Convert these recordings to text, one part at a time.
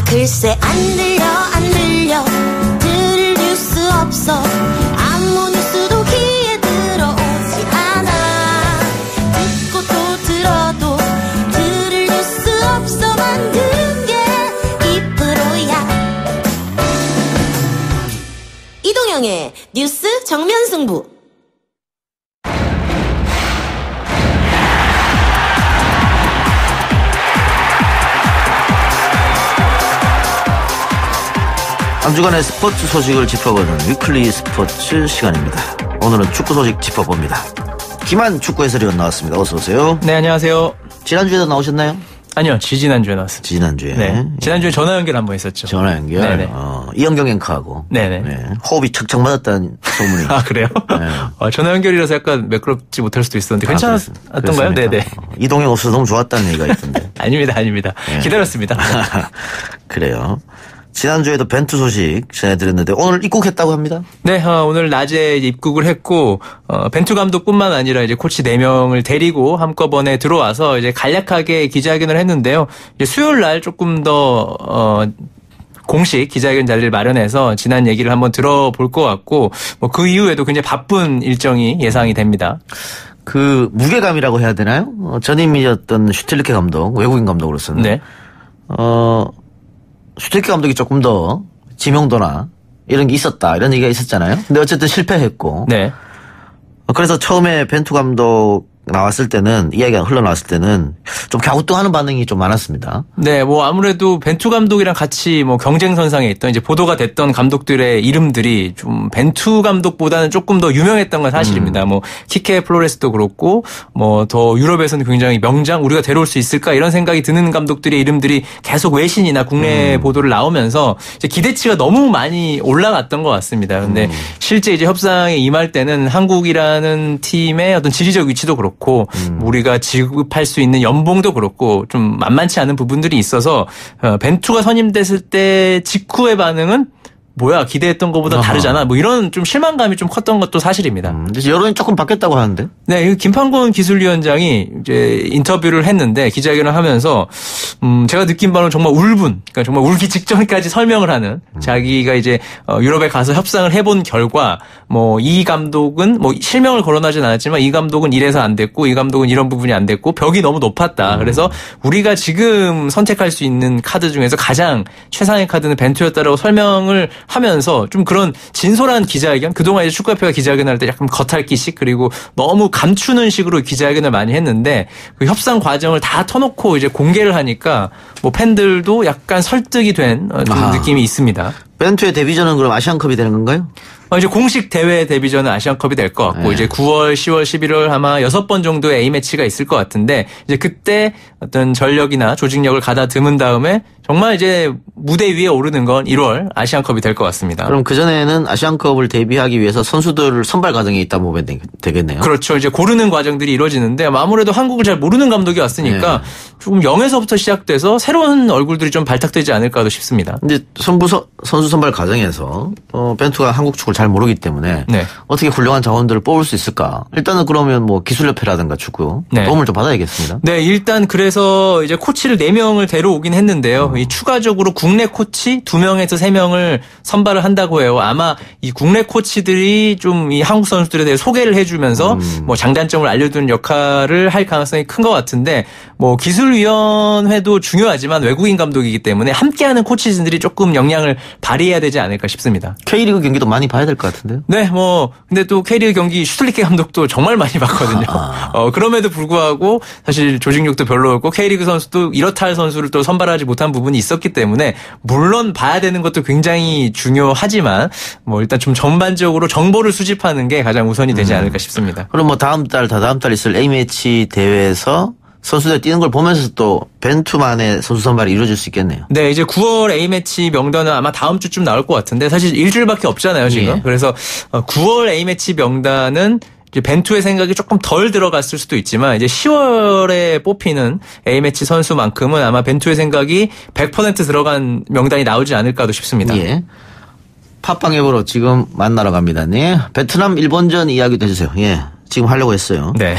글쎄 안 들려 들을 뉴스 없어 아무 뉴스도 귀에 들어오지 않아 듣고 또 들어도 들을 뉴스 없어 만든 게 이 프로야. 이동영의 뉴스 정면 승부. 한 주간의 스포츠 소식을 짚어보는 위클리 스포츠 시간입니다. 오늘은 축구 소식 짚어봅니다. 김한 축구 해설위원 나왔습니다. 어서 오세요. 네, 안녕하세요. 지난주에도 나오셨나요? 아니요, 지난주에 나왔어요. 지난주에. 네. 지난주에 전화 연결 한번 했었죠. 전화 연결. 네네. 이영경 앵커하고. 네네. 네. 호흡이 척척 맞았다는 소문이. 아, 그래요? 네. 전화 연결이라서 약간 매끄럽지 못할 수도 있었는데 괜찮았던가요? 네네. 이동영 없어서 너무 좋았다는 얘기가 있던데. 아닙니다. 네. 기다렸습니다. 그래요. 지난주에도 벤투 소식 전해드렸는데 오늘 입국했다고 합니다. 네, 오늘 낮에 입국을 했고 벤투 감독뿐만 아니라 이제 코치 4명을 데리고 한꺼번에 들어와서 이제 간략하게 기자회견을 했는데요. 이제 수요일 날 조금 더 공식 기자회견 자리를 마련해서 지난 얘기를 한번 들어볼 것 같고 뭐 그 이후에도 굉장히 바쁜 일정이 예상이 됩니다. 그 무게감이라고 해야 되나요? 전임이었던 슈틸리케 감독, 외국인 감독으로서는. 네. 슈틸케 감독이 조금 더 지명도나 이런 게 있었다 이런 얘기가 있었잖아요. 근데 어쨌든 실패했고. 네. 그래서 처음에 벤투 감독 나왔을 때는 이야기가 흘러나왔을 때는 좀 갸우뚱하는 반응이 좀 많았습니다. 네, 뭐 아무래도 벤투 감독이랑 같이 뭐 경쟁선상에 있던 이제 보도가 됐던 감독들의 이름들이 좀 벤투 감독보다는 조금 더 유명했던 건 사실입니다. 뭐 키케 플로레스도 그렇고 뭐 더 유럽에서는 굉장히 명장 우리가 데려올 수 있을까 이런 생각이 드는 감독들의 이름들이 계속 외신이나 국내 보도를 나오면서 이제 기대치가 너무 많이 올라갔던 것 같습니다. 근데 실제 이제 협상에 임할 때는 한국이라는 팀의 어떤 지리적 위치도 그렇고 우리가 지급할 수 있는 연봉도 그렇고 좀 만만치 않은 부분들이 있어서 벤투가 선임됐을 때 직후의 반응은 뭐야 기대했던 것보다 다르잖아 뭐 이런 좀 실망감이 좀 컸던 것도 사실입니다. 여론이 조금 바뀌었다고 하는데? 네, 김판곤 기술위원장이 이제 인터뷰를 했는데 기자회견을 하면서 제가 느낀 바로는 정말 그러니까 정말 울기 직전까지 설명을 하는 자기가 이제 유럽에 가서 협상을 해본 결과 뭐 이 감독은 뭐 실명을 거론하진 않았지만 이 감독은 이래서 안 됐고 이 감독은 이런 부분이 안 됐고 벽이 너무 높았다. 그래서 우리가 지금 선택할 수 있는 카드 중에서 가장 최상의 카드는 벤투였다라고 설명을 하면서 좀 그런 진솔한 기자회견 그동안 이제 축구협회가 기자회견을 할 때 약간 겉핥기식 그리고 너무 감추는 식으로 기자회견을 많이 했는데 그 협상 과정을 다 터놓고 이제 공개를 하니까 뭐 팬들도 약간 설득이 된 느낌이 있습니다. 벤투의 데뷔전은 그럼 아시안컵이 되는 건가요? 이제 공식 대회 데뷔전은 아시안컵이 될 것 같고, 네. 이제 9월, 10월, 11월 아마 6번 정도의 A매치가 있을 것 같은데, 이제 그때 어떤 전력이나 조직력을 가다듬은 다음에 정말 이제 무대 위에 오르는 건 1월 아시안컵이 될 것 같습니다. 그럼 그전에는 아시안컵을 데뷔하기 위해서 선수들을 선발 과정에 있다 보면 되겠네요. 그렇죠. 이제 고르는 과정들이 이루어지는데 아무래도 한국을 잘 모르는 감독이 왔으니까 네. 조금 0에서부터 시작돼서 새로운 얼굴들이 좀 발탁되지 않을까도 싶습니다. 근데 선수 선발 과정에서 벤투가 한국 축구를 잘 모르기 때문에 네. 어떻게 훌륭한 자원들을 뽑을 수 있을까? 일단은 그러면 뭐 기술협회라든가 축구 네. 도움을 좀 받아야겠습니다. 네, 일단 그래서 이제 코치를 4명을 데려오긴 했는데요. 이 추가적으로 국내 코치 2명에서 3명을 선발을 한다고 해요. 아마 이 국내 코치들이 좀 이 한국 선수들에 대해 소개를 해주면서 뭐 장단점을 알려주는 역할을 할 가능성이 큰 것 같은데 뭐 기술위원회도 중요하지만 외국인 감독이기 때문에 함께하는 코치진들이 조금 역량을 발휘해야 되지 않을까 싶습니다. K리그 경기도 많이 봐야 될 것 같은데요? 네, 뭐 근데 또 K리그 경기 슈틸리케 감독도 정말 많이 봤거든요. 그럼에도 불구하고 사실 조직력도 별로였고 K리그 선수도 이렇다 할 선수를 또 선발하지 못한 부분이 있었기 때문에 물론 봐야 되는 것도 굉장히 중요하지만 뭐 일단 좀 전반적으로 정보를 수집하는 게 가장 우선이 되지 않을까 싶습니다. 그럼 뭐 다다음 달 있을 A매치 대회에서 선수들 뛰는 걸 보면서 또 벤투만의 선수 선발이 이루어질 수 있겠네요. 네, 이제 9월 A매치 명단은 아마 다음 주쯤 나올 것 같은데 사실 일주일밖에 없잖아요, 지금. 예. 그래서 9월 A매치 명단은 이제 벤투의 생각이 조금 덜 들어갔을 수도 있지만 이제 10월에 뽑히는 A매치 선수만큼은 아마 벤투의 생각이 100% 들어간 명단이 나오지 않을까도 싶습니다. 예. 팟빵 앱으로 지금 만나러 갑니다. 네. 베트남 일본전 이야기도 해주세요. 예. 지금 하려고 했어요. 네.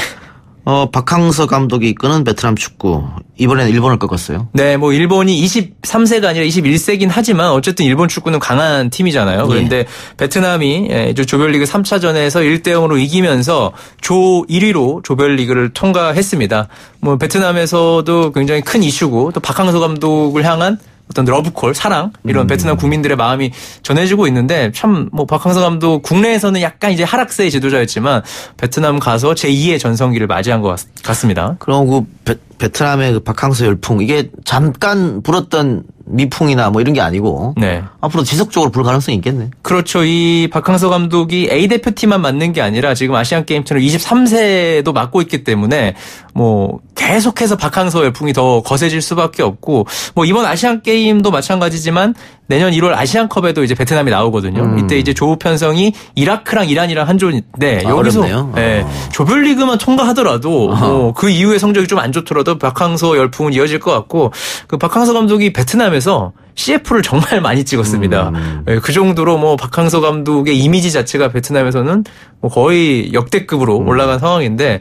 박항서 감독이 이끄는 베트남 축구. 이번에는 일본을 꺾었어요. 네, 뭐 일본이 23세가 아니라 21세긴 하지만 어쨌든 일본 축구는 강한 팀이잖아요. 그런데 베트남이 조별리그 3차전에서 1대0으로 이기면서 조 1위로 조별리그를 통과했습니다. 뭐 베트남에서도 굉장히 큰 이슈고 또 박항서 감독을 향한 어떤 러브콜, 사랑 이런 베트남 국민들의 마음이 전해지고 있는데 참 뭐 박항서 감독 국내에서는 약간 이제 하락세의 지도자였지만 베트남 가서 제2의 전성기를 맞이한 것 같습니다. 그럼 그 베트남의 그 박항서 열풍 이게 잠깐 불었던 미풍이나 뭐 이런 게 아니고 네. 앞으로 지속적으로 불 가능성이 있겠네. 그렇죠. 이 박항서 감독이 A 대표팀만 맡는 게 아니라 지금 아시안 게임처럼 23세도 맡고 있기 때문에 뭐 계속해서 박항서 열풍이 더 거세질 수밖에 없고 뭐 이번 아시안 게임도 마찬가지지만 내년 1월 아시안컵에도 이제 베트남이 나오거든요. 이때 이제 조우 편성이 이라크랑 이란이랑 한 조인데 여기서 네, 조별리그만 통과하더라도 뭐 그 이후에 성적이 좀 안 좋더라도 박항서 열풍은 이어질 것 같고 그 박항서 감독이 베트남에서 CF를 정말 많이 찍었습니다. 네, 그 정도로 뭐 박항서 감독의 이미지 자체가 베트남에서는 뭐 거의 역대급으로 올라간 상황인데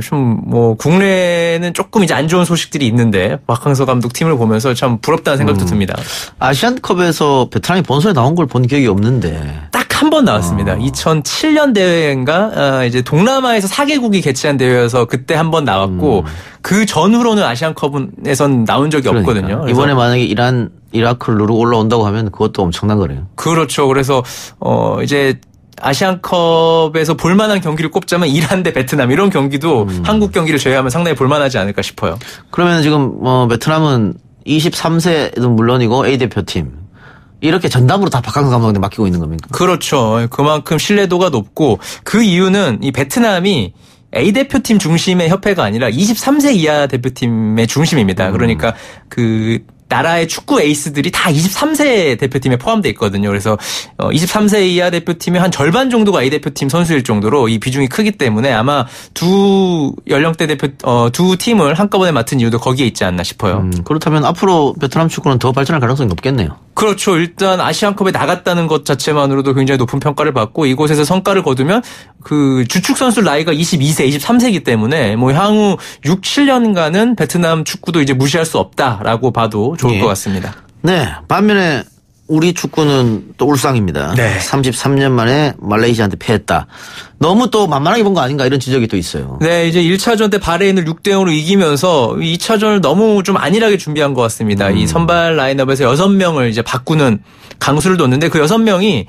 좀 뭐 국내는 조금 이제 안 좋은 소식들이 있는데 박항서 감독 팀을 보면서 참 부럽다는 생각도 듭니다. 아시안컵에서 베트남이 본선에 나온 걸 본 기억이 없는데 딱 한 번 나왔습니다. 2007년 대회인가 이제 동남아에서 4개국이 개최한 대회여서 그때 한 번 나왔고 그 전후로는 아시안컵에선 나온 적이 없거든요. 이번에 만약에 이란 이라크를 누르고 올라온다고 하면 그것도 엄청난 거네요. 그렇죠. 그래서 이제 아시안컵에서 볼만한 경기를 꼽자면 이란 대 베트남 이런 경기도 한국 경기를 제외하면 상당히 볼만하지 않을까 싶어요. 그러면 지금 베트남은 23세는 물론이고 A 대표팀 이렇게 전담으로 다 박항서 감독한테 맡기고 있는 겁니까? 그렇죠. 그만큼 신뢰도가 높고 그 이유는 이 베트남이 A 대표팀 중심의 협회가 아니라 23세 이하 대표팀의 중심입니다. 그러니까 그 나라의 축구 에이스들이 다 23세 대표팀에 포함되어 있거든요. 그래서 23세 이하 대표팀의 한 절반 정도가 A 대표팀 선수일 정도로 이 비중이 크기 때문에 아마 두 연령대 두 팀을 한꺼번에 맡은 이유도 거기에 있지 않나 싶어요. 그렇다면 앞으로 베트남 축구는 더 발전할 가능성이 높겠네요. 그렇죠. 일단 아시안컵에 나갔다는 것 자체만으로도 굉장히 높은 평가를 받고 이곳에서 성과를 거두면 그 주축 선수 나이가 22세, 23세이기 때문에 뭐 향후 6, 7년간은 베트남 축구도 이제 무시할 수 없다라고 봐도 좋을 것 같습니다. 네. 반면에 우리 축구는 또 울상입니다. 네. 33년 만에 말레이시아한테 패했다. 너무 또 만만하게 본 거 아닌가 이런 지적이 또 있어요. 네, 이제 1차전 때 바레인을 6대0으로 이기면서 2차전을 너무 좀 안일하게 준비한 것 같습니다. 이 선발 라인업에서 6명을 이제 바꾸는 강수를 뒀는데 그 6명이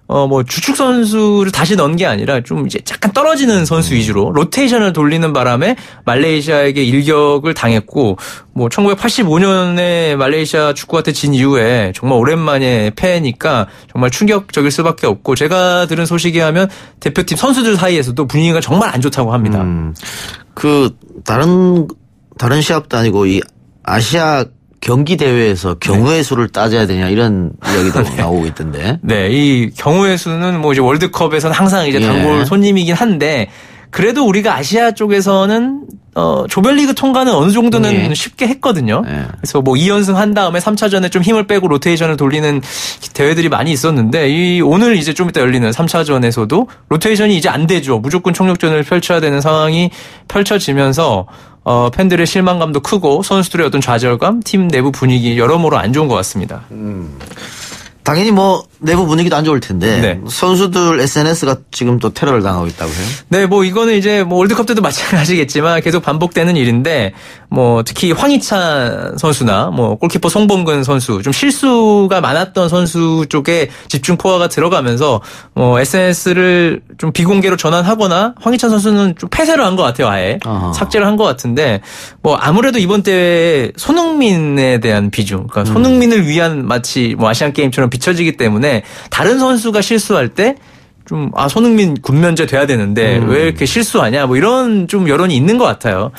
뭐 주축 선수를 다시 넣은 게 아니라 좀 이제 약간 떨어지는 선수 위주로 로테이션을 돌리는 바람에 말레이시아에게 일격을 당했고 뭐 1985년에 말레이시아 축구한테 진 이후에 정말 오랜만에 패니까 정말 충격적일 수밖에 없고 제가 들은 소식에 하면 대표팀 선수들 사이에서도 분위기가 정말 안 좋다고 합니다. 그 다른 시합도 아니고 이 아시아 경기 대회에서 경우의 수를 따져야 되냐 이런 이야기도 나오고 있던데. 네, 이 경우의 수는 뭐 이제 월드컵에서는 항상 이제 단골 손님이긴 한데 그래도 우리가 아시아 쪽에서는 조별리그 통과는 어느 정도는 쉽게 했거든요. 그래서 뭐 2연승 한 다음에 3차전에 좀 힘을 빼고 로테이션을 돌리는 대회들이 많이 있었는데 오늘 이제 좀 이따 열리는 3차전에서도 로테이션이 이제 안 되죠. 무조건 총력전을 펼쳐야 되는 상황이 펼쳐지면서 팬들의 실망감도 크고 선수들의 어떤 좌절감, 팀 내부 분위기 여러모로 안 좋은 것 같습니다. 당연히 뭐 내부 분위기도 안 좋을 텐데 선수들 SNS가 지금 또 테러를 당하고 있다고 해요? 네, 뭐 이거는 이제 뭐 월드컵 때도 마찬가지겠지만 계속 반복되는 일인데 뭐 특히 황희찬 선수나 뭐 골키퍼 송범근 선수 좀 실수가 많았던 선수 쪽에 집중 포화가 들어가면서 뭐 SNS를 좀 비공개로 전환하거나 황희찬 선수는 좀 폐쇄를 한 것 같아요, 아예. 삭제를 한 것 같은데 뭐 아무래도 이번 대회 손흥민에 대한 비중, 그러니까 손흥민을 위한 마치 뭐 아시안 게임처럼 비춰지기 때문에 다른 선수가 실수할 때 좀 손흥민 군면제 돼야 되는데 왜 이렇게 실수하냐 뭐 이런 좀 여론이 있는 것 같아요.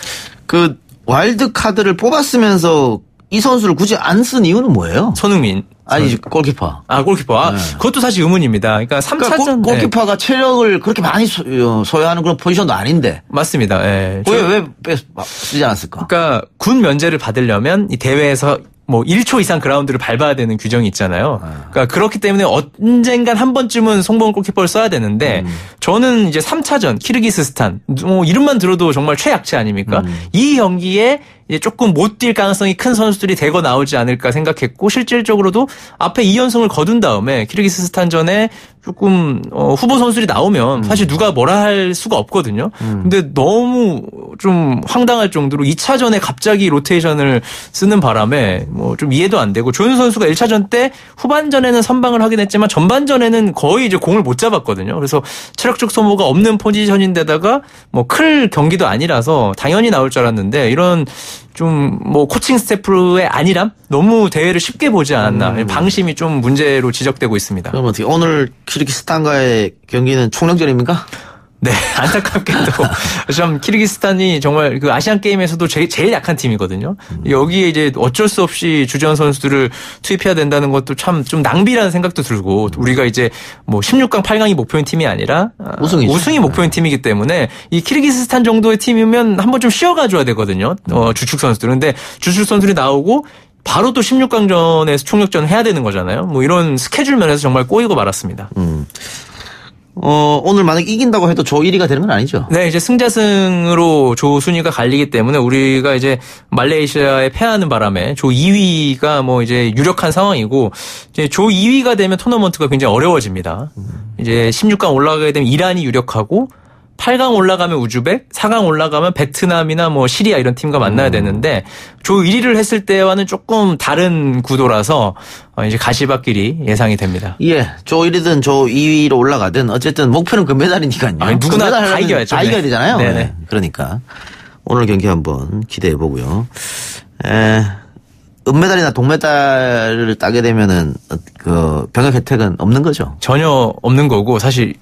그 와일드 카드를 뽑았으면서 이 선수를 굳이 안 쓴 이유는 뭐예요? 손흥민. 아니 골키퍼. 골키퍼. 그것도 사실 의문입니다. 그러니까 3차전 골키퍼가 체력을 그렇게 많이 소요하는 그런 포지션도 아닌데. 맞습니다. 예. 왜 쓰지 않았을까? 그러니까 군 면제를 받으려면 이 대회에서 뭐 1초 이상 그라운드를 밟아야 되는 규정이 있잖아요. 그러니까 그렇기 때문에 언젠간 한 번쯤은 송범근 골키퍼를 써야 되는데 저는 이제 3차전 키르기스스탄 뭐 이름만 들어도 정말 최약체 아닙니까? 이 경기에 이제 조금 못 뛸 가능성이 큰 선수들이 대거 나오지 않을까 생각했고 실질적으로도 앞에 2연승을 거둔 다음에 키르기스스탄전에 조금 후보 선수들이 나오면 사실 누가 뭐라 할 수가 없거든요. 근데 너무 좀 황당할 정도로 2차전에 갑자기 로테이션을 쓰는 바람에 뭐 좀 이해도 안 되고 조윤 선수가 1차전 때 후반전에는 선방을 하긴 했지만 전반전에는 거의 이제 공을 못 잡았거든요. 그래서 체력적 소모가 없는 포지션인데다가 뭐 클 경기도 아니라서 당연히 나올 줄 알았는데 이런 좀 뭐 코칭 스태프의 안일함? 너무 대회를 쉽게 보지 않았나. 방심이 좀 문제로 지적되고 있습니다. 그럼 어떻게 오늘 키르기스탄과의 경기는 총력전입니까? 네, 안타깝게도 참 키르기스탄이 정말 그 아시안 게임에서도 제일 약한 팀이거든요. 여기에 이제 어쩔 수 없이 주전 선수들을 투입해야 된다는 것도 참 좀 낭비라는 생각도 들고 우리가 이제 뭐 16강, 8강이 목표인 팀이 아니라 우승이 목표인 팀이기 때문에 이 키르기스탄 정도의 팀이면 한번 좀 쉬어가줘야 되거든요. 주축 선수들은. 근데 주축 선수들이 나오고 바로 또 16강전에서 총력전 해야 되는 거잖아요. 뭐 이런 스케줄 면에서 정말 꼬이고 말았습니다. 오늘 만약 이긴다고 해도 조 1위가 되는 건 아니죠? 네, 이제 승자승으로 조 순위가 갈리기 때문에 우리가 이제 말레이시아에 패하는 바람에 조 2위가 뭐 이제 유력한 상황이고 이제 조 2위가 되면 토너먼트가 굉장히 어려워집니다. 이제 16강 올라가게 되면 이란이 유력하고 8강 올라가면 우즈벡, 4강 올라가면 베트남이나 뭐 시리아 이런 팀과 만나야 되는데 조 1위를 했을 때와는 조금 다른 구도라서 이제 가시밭길이 예상이 됩니다. 예, 조 1위든 조 2위로 올라가든 어쨌든 목표는 금메달이니까요. 아니, 누구나 다 이겨야죠. 다 이겨야 되잖아요. 네네. 네. 그러니까 오늘 경기 한번 기대해 보고요. 은메달이나 동메달을 따게 되면은 그 병역 혜택은 없는 거죠? 전혀 없는 거고 사실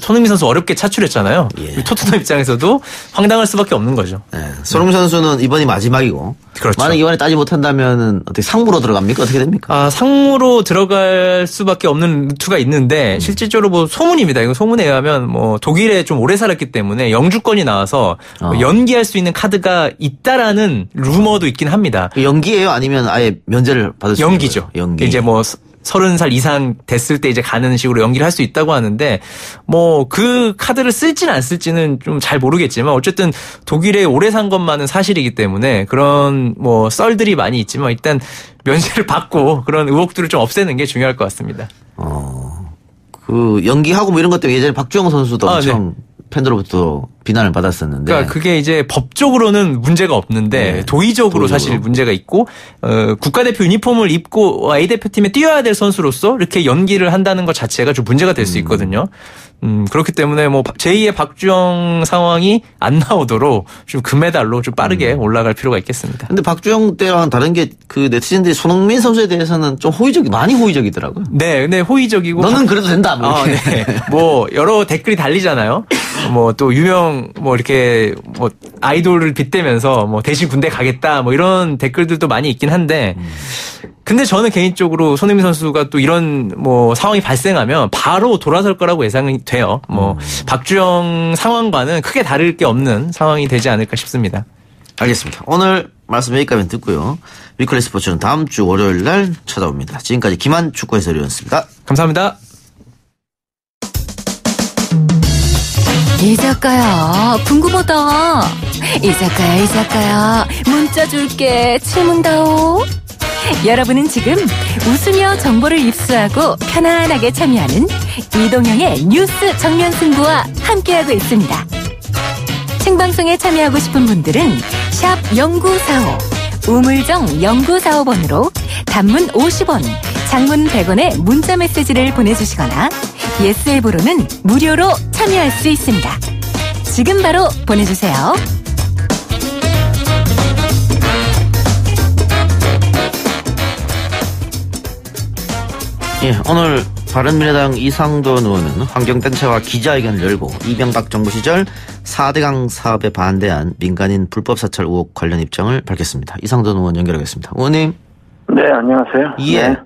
손흥민 선수 어렵게 차출했잖아요. 예. 토트넘 입장에서도 황당할 수밖에 없는 거죠. 네. 손흥민 선수는 이번이 마지막이고. 그렇죠. 만약 이번에 따지 못한다면 어떻게 상무로 들어갑니까? 어떻게 됩니까? 상무로 들어갈 수밖에 없는 루트가 있는데 실질적으로 뭐 소문입니다. 이거 소문에 의하면 뭐 독일에 좀 오래 살았기 때문에 영주권이 나와서 연기할 수 있는 카드가 있다라는 루머도 있긴 합니다. 연기예요? 아니면 아예 면제를 받을 수 있는 연기죠. 거예요? 연기. 이제 뭐 30살 이상 됐을 때 이제 가는 식으로 연기를 할 수 있다고 하는데 뭐 그 카드를 쓸지는 안 쓸지는 좀 잘 모르겠지만 어쨌든 독일에 오래 산 것만은 사실이기 때문에 그런 뭐 썰들이 많이 있지만 일단 면제를 받고 그런 의혹들을 좀 없애는 게 중요할 것 같습니다. 그 연기하고 뭐 이런 것 때문에 예전에 박주영 선수도 엄청 네. 팬들로부터 비난을 받았었는데. 그러니까 그게 이제 법적으로는 문제가 없는데 네. 도의적으로 사실 문제가 있고 국가대표 유니폼을 입고 A대표팀에 뛰어야 될 선수로서 이렇게 연기를 한다는 것 자체가 좀 문제가 될 수 있거든요. 그렇기 때문에 뭐 제2의 박주영 상황이 안 나오도록 좀 금메달로 좀 빠르게 올라갈 필요가 있겠습니다. 근데 박주영 때와는 다른 게 그 네티즌들이 손흥민 선수에 대해서는 좀 많이 호의적이더라고요. 네, 근데 호의적이고 너는 그래도 된다. 뭐 이렇게. 네. 뭐 여러 댓글이 달리잖아요. 뭐 또 유명 뭐 이렇게 뭐 아이돌을 빗대면서 뭐 대신 군대 가겠다 뭐 이런 댓글들도 많이 있긴 한데 근데 저는 개인적으로 손흥민 선수가 또 이런 뭐 상황이 발생하면 바로 돌아설 거라고 예상이 돼요. 뭐 박주영 상황과는 크게 다를 게 없는 상황이 되지 않을까 싶습니다. 알겠습니다. 오늘 말씀 여기까지 듣고요. 위클리 스포츠는 다음 주 월요일 날 찾아옵니다. 지금까지 김한 축구 해설위원이었습니다. 감사합니다. 이 작가야, 궁금하다. 이 작가야, 문자 줄게. 질문다오. 여러분은 지금 웃으며 정보를 입수하고 편안하게 참여하는 이동형의 뉴스 정면 승부와 함께하고 있습니다. 생방송에 참여하고 싶은 분들은 샵 0945, 우물정 0945번으로 단문 50원, 장문 100원의 문자 메시지를 보내주시거나 예스 앱으로는 무료로 참여할 수 있습니다. 지금 바로 보내주세요. 예, 오늘 바른미래당 이상돈 의원은 환경단체와 기자회견을 열고 이명박 정부 시절 4대강 사업에 반대한 민간인 불법 사찰 의혹 관련 입장을 밝혔습니다. 이상돈 의원 연결하겠습니다. 의원님. 네, 안녕하세요. 예. 네.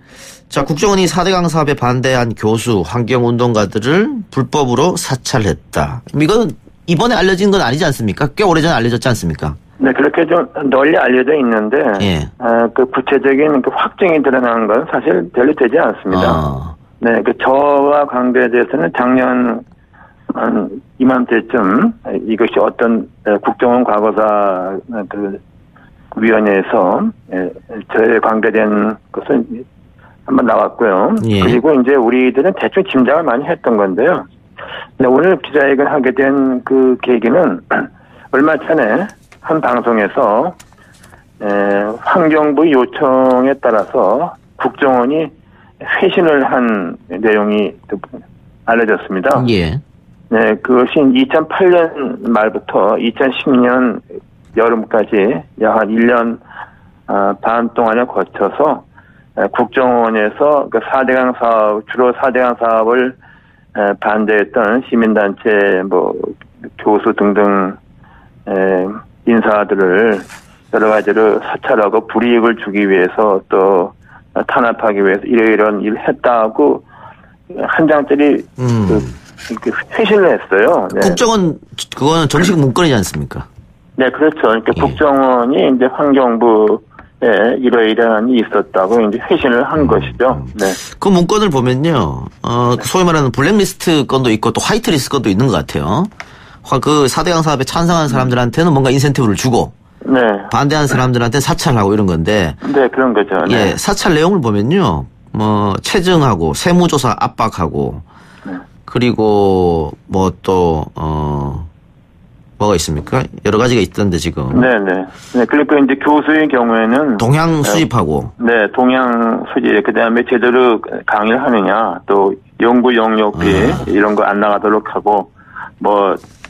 자, 국정원이 4대강 사업에 반대한 교수, 환경운동가들을 불법으로 사찰했다. 이건 이번에 알려진 건 아니지 않습니까? 꽤 오래전에 알려졌지 않습니까? 네, 그렇게 좀 널리 알려져 있는데, 예. 그 구체적인 그 확정이 드러난 건 사실 별로 되지 않습니다. 네, 그 저와 관계돼서는 작년 이맘때쯤 이것이 어떤 국정원 과거사 그 위원회에서 저에 관계된 것은 한번 나왔고요. 예. 그리고 이제 우리들은 대충 짐작을 많이 했던 건데요. 근데 오늘 기자회견 하게 된 그 계기는 얼마 전에 한 방송에서 환경부 요청에 따라서 국정원이 회신을 한 내용이 알려졌습니다. 예. 네, 그것이 2008년 말부터 2010년 여름까지 약 한 1년 반 동안에 거쳐서 국정원에서 그 4대강 사업, 주로 4대강 사업을 반대했던 시민단체, 교수 등등 인사들을 여러 가지로 사찰하고 불이익을 주기 위해서 또 탄압하기 위해서 이런 일을 했다고 한 장짜리 회신을 했어요. 네. 국정원 그거는 정식 문건이지 않습니까? 네, 그렇죠. 그러니까 예. 국정원이 이제 환경부에 이러이러한 일이 있었다고 이제 회신을 한 것이죠. 네. 그 문건을 보면요, 소위 말하는 블랙리스트 건도 있고 또 화이트리스트 건도 있는 것 같아요. 그 4대강 사업에 찬성한 사람들한테는 뭔가 인센티브를 주고, 네. 반대한 사람들한테 사찰하고 이런 건데, 네, 그런 거죠. 네. 예, 사찰 내용을 보면요, 체증하고 세무조사 압박하고, 그리고 뭐가 있습니까? 여러 가지가 있던데 지금. 네네. 네, 그러니까 이제 교수의 경우에는 동향 수집하고. 네, 동향 수집, 그 다음에 제대로 강의를 하느냐, 또 연구 영역비 이런 거 안 나가도록 하고,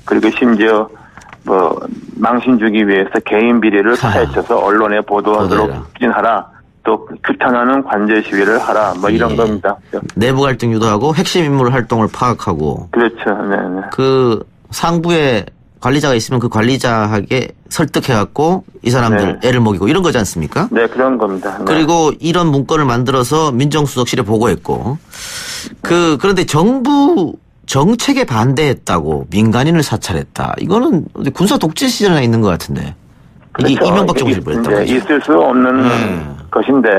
그리고 심지어 망신 주기 위해서 개인 비리를 파헤쳐서 언론에 보도하도록 추진하라. 또 규탄하는 관제 시위를 하라. 이런 예. 겁니다. 내부 갈등 유도하고 핵심 인물 활동을 파악하고. 그렇죠. 네네. 그 상부에 관리자가 있으면 그 관리자에게 설득해갖고 이 사람들 애를 먹이고 이런 거지 않습니까? 네, 그런 겁니다. 네. 그리고 이런 문건을 만들어서 민정수석실에 보고했고, 그런데 정부 정책에 반대했다고 민간인을 사찰했다. 이거는 군사 독재 시절에 있는 것 같은데. 그렇죠. 이게 이명박 정부에서 그랬다고. 있을 수 없는 것인데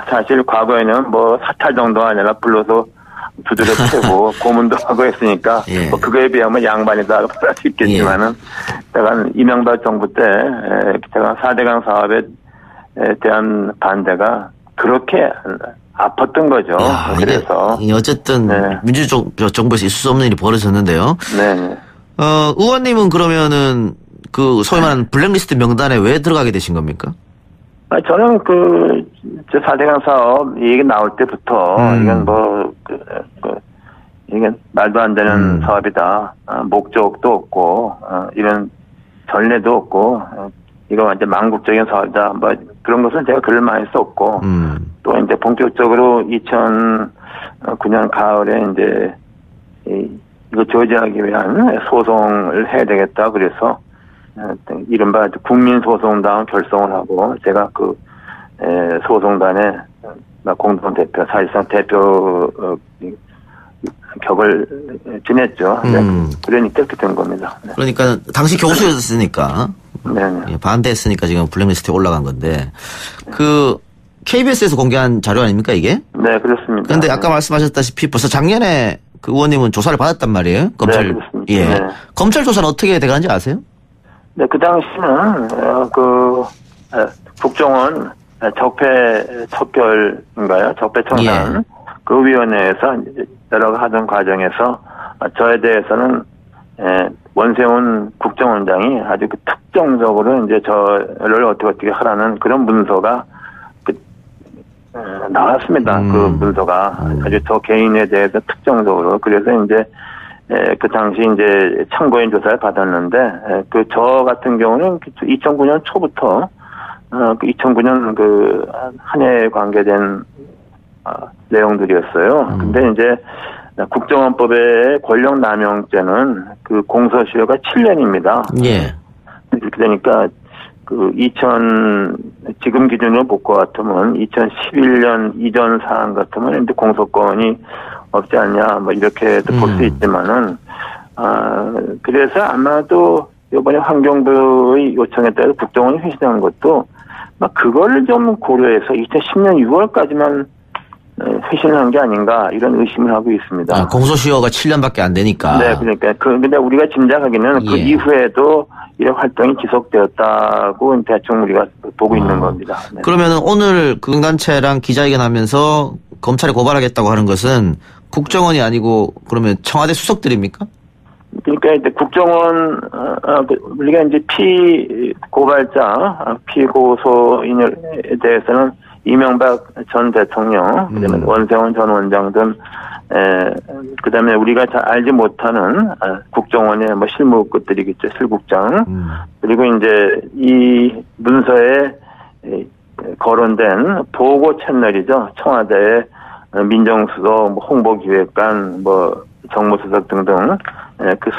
사실 과거에는 사찰 정도 아니라 불러서 두드려 패고 고문도 하고 했으니까 예. 그거에 비하면 양반이다 할 수 있겠지만은 제가 이명박 정부 때 제가 4대강 사업에 대한 반대가 그렇게 아팠던 거죠. 야, 그래서 어쨌든 네. 민주정부에서 있을 수 없는 일이 벌어졌는데요. 네. 의원님은 그러면은 그 소위 말하는 블랙리스트 명단에 왜 들어가게 되신 겁니까? 저는 4대강 사업 얘기 나올 때부터 이건 이게 말도 안 되는 사업이다. 목적도 없고 이런 전례도 없고 이거 완전 망국적인 사업이다. 그런 것은 제가 글을 많이 썼고 또 이제 본격적으로 2009년 가을에 이제 이거 저지하기 위한 소송을 해야 되겠다. 그래서 이른바 국민소송단 결성을 하고 제가 그 소송단의 공동대표, 사실상 대표 격을 지냈죠. 그러니까 이렇게 된 겁니다. 네. 그러니까 당시 교수였으니까 네네. 반대했으니까 지금 블랙리스트에 올라간 건데 그 KBS에서 공개한 자료 아닙니까 이게? 네, 그렇습니다. 그런데 아까 말씀하셨다시피 벌써 작년에 그 의원님은 조사를 받았단 말이에요. 검찰. 네, 그렇습니다. 예. 네. 검찰 조사는 어떻게 돼가는지 아세요? 네, 그 당시는 국정원 적폐척결인가요? 적폐청산 예. 그 위원회에서 여러 하던 과정에서 저에 대해서는 원세훈 국정원장이 아주 특정적으로 이제 저를 어떻게 하라는 그런 문서가 나왔습니다. 그 문서가 아주 저 개인에 대해서 특정적으로. 그래서 이제 그 당시 이제 참고인 조사를 받았는데 저 같은 경우는 2009년 초부터 2009년 한 해에 관계된 내용들이었어요. 근데 이제 국정원법의 권력남용죄는 그 공소시효가 7년입니다. 예. 이렇게 되니까 지금 기준으로 볼 것 같으면 2011년 이전 사안 같으면 이제 공소권이 없지 않냐 이렇게도 볼 수 있지만은 그래서 아마도 이번에 환경부의 요청에 따라서 국정원이 회신한 것도 막 그걸 좀 고려해서 2010년 6월까지만 회신한 게 아닌가 이런 의심을 하고 있습니다. 아, 공소시효가 7년밖에 안 되니까. 네, 그러니까 근데 우리가 짐작하기는 그 이후에도 이런 활동이 지속되었다고 대충 우리가 보고 있는 겁니다. 네. 그러면 오늘 금단체랑 기자회견하면서 검찰에 고발하겠다고 하는 것은 국정원이 아니고 그러면 청와대 수석들입니까? 그러니까 이제 국정원 우리가 이제 피고발자 피고소인에 대해서는 이명박 전 대통령, 그다음에 원세훈 전 원장 등 그다음에 우리가 잘 알지 못하는 국정원의 뭐 실무급들이겠죠, 실국장. 그리고 이제 이 문서에 거론된 보고 채널이죠, 청와대의 민정수석, 뭐 홍보기획관, 뭐 정무수석 등등 그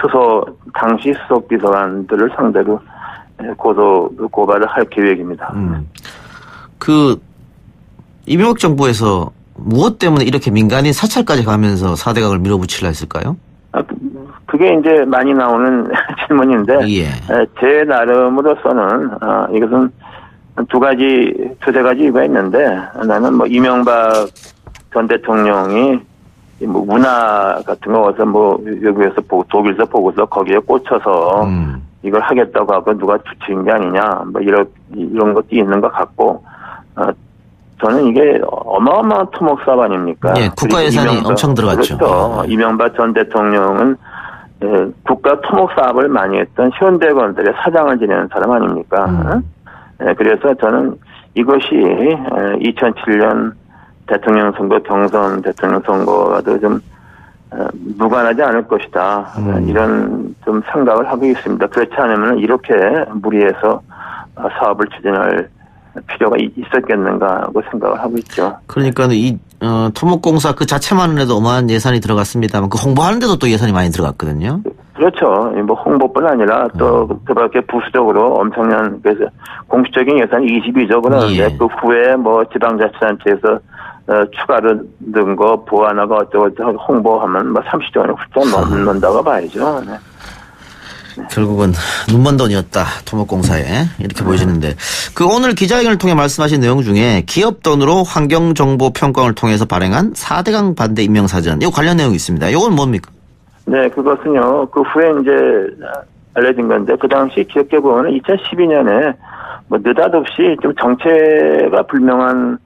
당시 수석 비서관들을 상대로 고발을 할 계획입니다. 이명박 정부에서 무엇 때문에 이렇게 민간인 사찰까지 가면서 4대강을 밀어붙이려 했을까요? 그게 이제 많이 나오는 질문인데, 제 나름으로서는, 이것은 두세 가지 이유가 있는데, 나는 뭐 이명박 전 대통령이 뭐 문화 같은 거 어서 뭐 외국에서 독일에서 보고서 거기에 꽂혀서 이걸 하겠다고 하고 누가 주치인 게 아니냐, 뭐 이런 것도 있는 것 같고, 저는 이게 어마어마한 토목 사업 아닙니까? 예, 국가 예산이 엄청 들어갔죠. 그렇죠. 이명박 전 대통령은 국가 토목 사업을 많이 했던 현대건설의 사장을 지내는 사람 아닙니까? 그래서 저는 이것이 2007년 대통령 선거, 경선 대통령 선거와도 좀 무관하지 않을 것이다. 이런 좀 생각을 하고 있습니다. 그렇지 않으면 이렇게 무리해서 사업을 추진할 필요가 있었겠는가 하고 생각을 하고 있죠. 그러니까 이 토목공사 그 자체만 해도 어마한 예산이 들어갔습니다만 그 홍보하는데도 또 예산이 많이 들어갔거든요. 그렇죠. 뭐 홍보뿐 아니라 또 그밖에 부수적으로 엄청난 그래서 공식적인 예산이 22조 그러는데 그 후에 뭐 지방자치단체에서 추가로 넣은 거 보완하고 어쩌고 홍보하면 뭐 30조 원이 훌쩍 넘는다고 봐야죠. 네. 결국은 눈먼 돈이었다 토목공사에 이렇게 보여지는데 그 오늘 기자회견을 통해 말씀하신 내용 중에 기업 돈으로 환경정보평가원을 통해서 발행한 4대강 반대 임명사전 이거 관련 내용이 있습니다. 이건 뭡니까? 네, 그것은요. 그 후에 이제 알려진 건데 그 당시 기획재보원은 2012년에 뭐 느닷없이 좀 정체가 불명한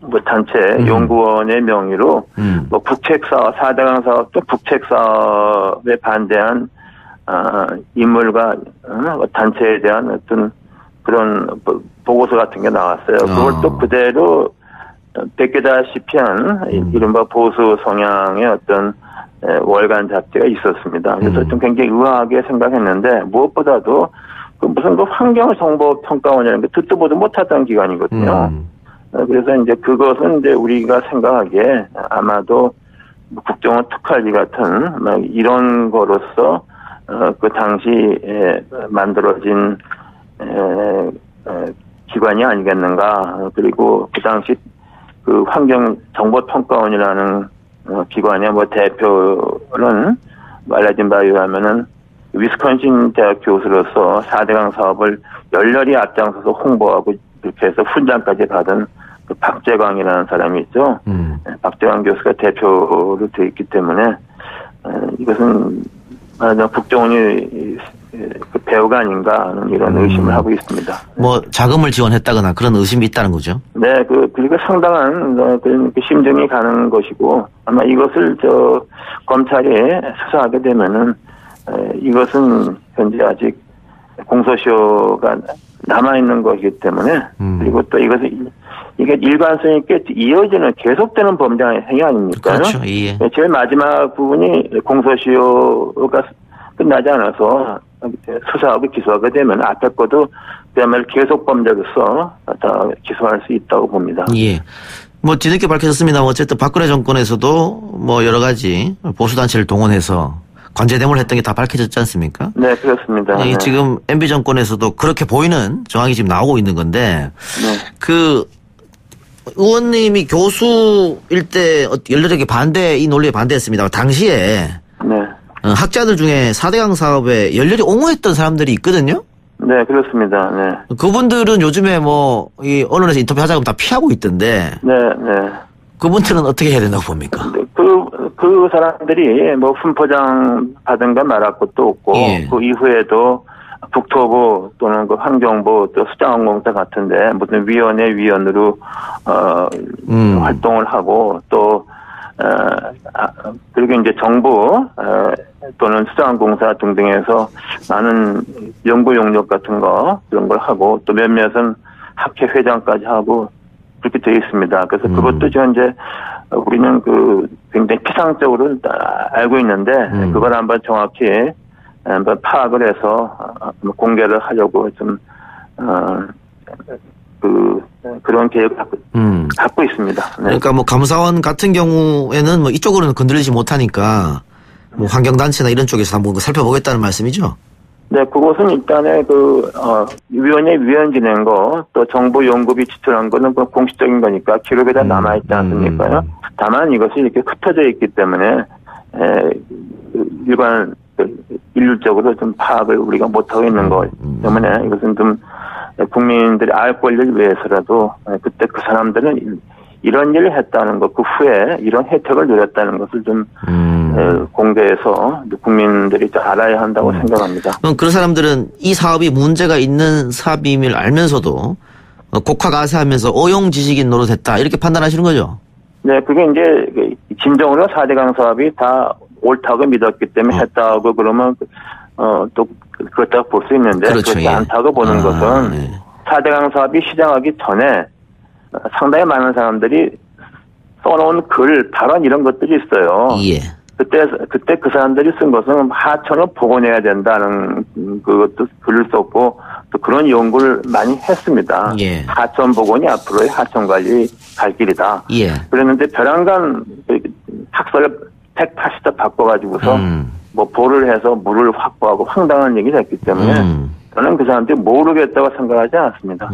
뭐 단체 연구원의 명의로 뭐 국책사업 4대강 사업도 국책사업에 반대한 인물과 단체에 대한 어떤 그런 보고서 같은 게 나왔어요. 그걸 또 그대로 베끼다시피 한 이른바 보수 성향의 어떤 월간 잡지가 있었습니다. 그래서 좀 굉장히 의아하게 생각했는데 무엇보다도 그 무슨 그 환경정보평가원이라는 게 듣도 보도 못하던 기관이거든요. 그래서 이제 그것은 이제 우리가 생각하기에 아마도 국정원 특활비 같은 이런 거로서 그 당시에 만들어진 기관이 아니겠는가. 그리고 그 당시 그 환경정보평가원이라는 기관의 뭐 대표는 알려진 바에 의하면은 위스콘신 대학 교수로서 4대강 사업을 열렬히 앞장서서 홍보하고 이렇게 해서 훈장까지 받은 그 박재광이라는 사람이 있죠. 박재광 교수가 대표로 되어 있기 때문에 이것은 국정원이 그 배우가 아닌가 하는 이런 의심을 하고 있습니다. 뭐 자금을 지원했다거나 그런 의심이 있다는 거죠? 네, 그리고 상당한 그 심증이 가는 것이고 아마 이것을 검찰이 수사하게 되면은 이것은 현재 아직 공소시효가 남아있는 것이기 때문에 그리고 또 이게 일관성 있게 이어지는 계속되는 범죄 행위 아닙니까? 그렇죠. 예. 제일 마지막 부분이 공소시효가 끝나지 않아서 수사하고 기소하게 되면 앞에 것도 그야말로 계속 범죄로서 다 기소할 수 있다고 봅니다. 예. 뭐 뒤늦게 밝혀졌습니다. 어쨌든 박근혜 정권에서도 뭐 여러 가지 보수단체를 동원해서 관제대모를 했던 게 다 밝혀졌지 않습니까? 네, 그렇습니다. 네. 지금 MB 정권에서도 그렇게 보이는 정황이 지금 나오고 있는 건데, 그 의원님이 교수일 때 열렬하게 이 논리에 반대했습니다. 당시에 학자들 중에 4대강 사업에 열렬히 옹호했던 사람들이 있거든요. 네, 그렇습니다. 네. 그분들은 요즘에 뭐 이 언론에서 인터뷰 하자고 다 피하고 있던데. 네, 네. 그분들은 어떻게 해야 된다고 봅니까? 그 사람들이 뭐 훈포장 받은 건 말할 것도 없고, 예. 그 이후에도 국토부 또는 그 환경부 또 수자원공사 같은데 무슨 위원으로 활동을 하고 또 그리고 이제 정부 또는 수자원공사 등등에서 많은 연구 용역 같은 거 그런 걸 하고 또 몇몇은 학회 회장까지 하고 그렇게 되어 있습니다. 그래서 그것도 지금 이제 우리는 그 굉장히 피상적으로 알고 있는데 그걸 한번 정확히 한번 파악을 해서 공개를 하려고 좀 그런 계획을 갖고 있습니다. 네. 그러니까 뭐 감사원 같은 경우에는 뭐 이쪽으로는 건드리지 못하니까 뭐 환경단체나 이런 쪽에서 한번 살펴보겠다는 말씀이죠. 네, 그것은 일단에 위원회 위원 지낸 거, 또 정부 연구비 지출한 거는 공식적인 거니까 기록에다 남아있지 않습니까요? 다만 이것이 이렇게 흩어져 있기 때문에, 일률적으로 좀 파악을 우리가 못하고 있는 거 때문에 이것은 좀 국민들이 알 권리를 위해서라도 그때 그 사람들은 이런 일을 했다는 것, 그 후에 이런 혜택을 누렸다는 것을 좀 공개해서 국민들이 좀 알아야 한다고 생각합니다. 그럼 그런 사람들은 이 사업이 문제가 있는 사업임을 알면서도 곡하가세하면서 오용 지식인 노릇했다 이렇게 판단하시는 거죠? 네, 그게 이제 진정으로 4대강 사업이 다 옳다고 믿었기 때문에 했다고 그러면 또 그렇다고 볼 수 있는데 그렇죠, 그렇지 예. 않다고 보는 것은 네. 4대강 사업이 시작하기 전에 상당히 많은 사람들이 써놓은 글, 발언 이런 것들이 있어요. 예. 그때 그 사람들이 쓴 것은 하천을 복원해야 된다는 그것도 글을 썼고 또 그런 연구를 많이 했습니다. 예. 하천 복원이 앞으로의 하천 관리 갈 길이다. 예. 그랬는데 벼랑간 학설을 180도 바꿔가지고서 뭐 보를 해서 물을 확보하고 황당한 얘기를 했기 때문에 저는 그 사람들이 모르겠다고 생각하지 않습니다.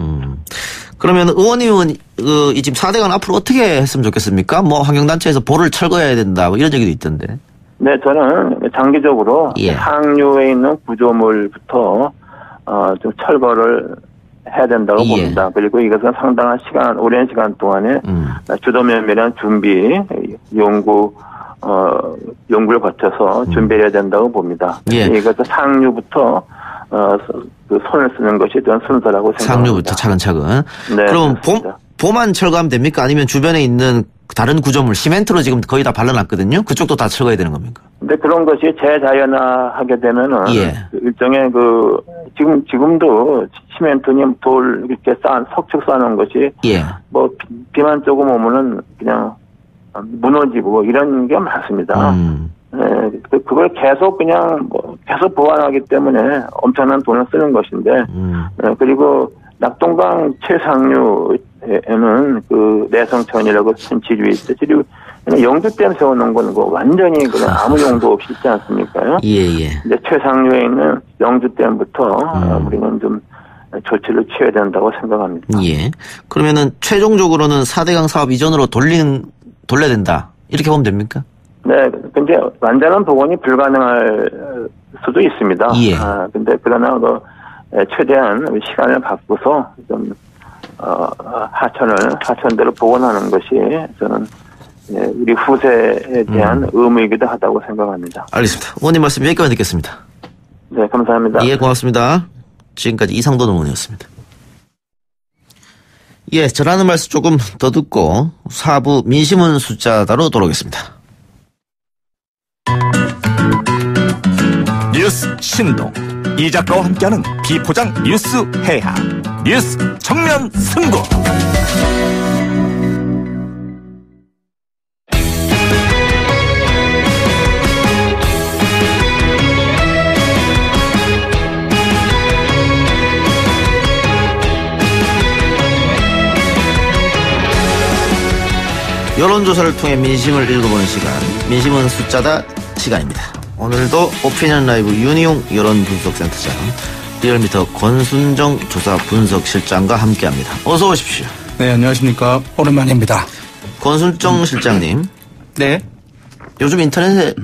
그러면 의원님은 이 지금 4대강 앞으로 어떻게 했으면 좋겠습니까? 뭐 환경단체에서 보를 철거해야 된다 뭐 이런 얘기도 있던데. 네, 저는 장기적으로 예. 상류에 있는 구조물부터 좀 철거를 해야 된다고 예. 봅니다. 그리고 이것은 상당한 오랜 시간 동안에 주도면밀한 준비, 연구를 거쳐서 준비해야 된다고 봅니다. 예. 이것도 상류부터 그 손을 쓰는 것이 좀 순서라고 생각합니다. 상류부터 차근차근. 네, 그럼 그렇습니다. 봄만 철거하면 됩니까? 아니면 주변에 있는 다른 구조물 지멘트로 지금 거의 다 발라놨거든요. 그쪽도 다 철거해야 되는 겁니까? 근데 그런 것이 재자연화하게 되면은 예. 일종의 지금도 시멘트니 돌 이렇게 석축 쌓는 것이 예. 뭐 비만 조금 오면은 그냥 무너지고 이런 게 많습니다. 네, 그걸 계속 계속 보완하기 때문에 엄청난 돈을 쓰는 것인데, 그리고 낙동강 최상류에는 그 내성천이라고 한 지류에 있어. 지류, 영주댐 세워놓은 건 완전히 그냥 아무 용도 없이 있지 않습니까요? 예, 예. 근데 최상류에 있는 영주댐부터 우리는 좀 조치를 취해야 된다고 생각합니다. 예. 그러면은 최종적으로는 4대강 사업 이전으로 돌려야 된다. 이렇게 보면 됩니까? 네, 근데 완전한 복원이 불가능할 수도 있습니다. 예. 근데 그러나 최대한 시간을 갖고서 좀 하천대로 복원하는 것이 저는 우리 후세에 대한 의무이기도 하다고 생각합니다. 알겠습니다. 의원님 말씀 여기까지 듣겠습니다. 네, 감사합니다. 예, 고맙습니다. 지금까지 이상돈 의원이었습니다. 예, 전하는 말씀 조금 더 듣고 4부 민심은 숫자다로 돌아오겠습니다. 뉴스 신동 이 작가와 함께하는 비포장 뉴스 해학 뉴스 정면 승부. 여론조사를 통해 민심을 읽어보는 시간, 민심은 숫자다 시간입니다. 오늘도 오피니언 라이브 윤희용 여론분석센터장, 리얼미터 권순정 조사분석실장과 함께합니다. 어서 오십시오. 네, 안녕하십니까. 오랜만입니다. 권순정 실장님. 네. 요즘 인터넷에